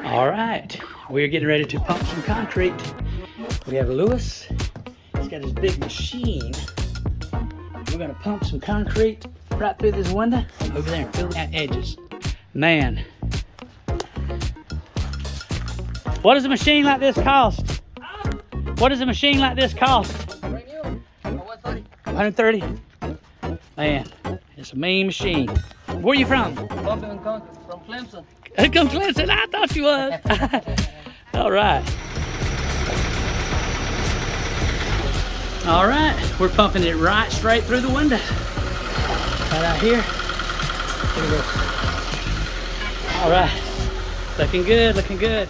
All right, we're getting ready to pump some concrete. We have Lewis. He's got his big machine. We're gonna pump some concrete right through this window over there and fill that edges. Man, what does a machine like this cost? What does a machine like this cost? 130. Man, it's a mean machine. Where are you from? Pumping concrete from Clemson. Come Clemson, I thought you was. All right. All right, we're pumping it right straight through the window. Right out here. Here we go. All right, looking good, looking good.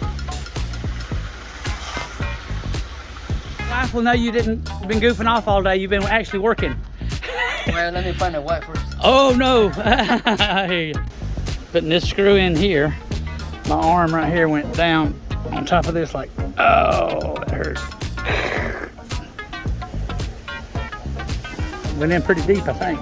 Wife will know you didn't been goofing off all day. You've been actually working. Well, let me find a wife first. Oh no! I hear you. Putting this screw in here. My arm right here went down on top of this like, oh, that hurt. Went in pretty deep, I think.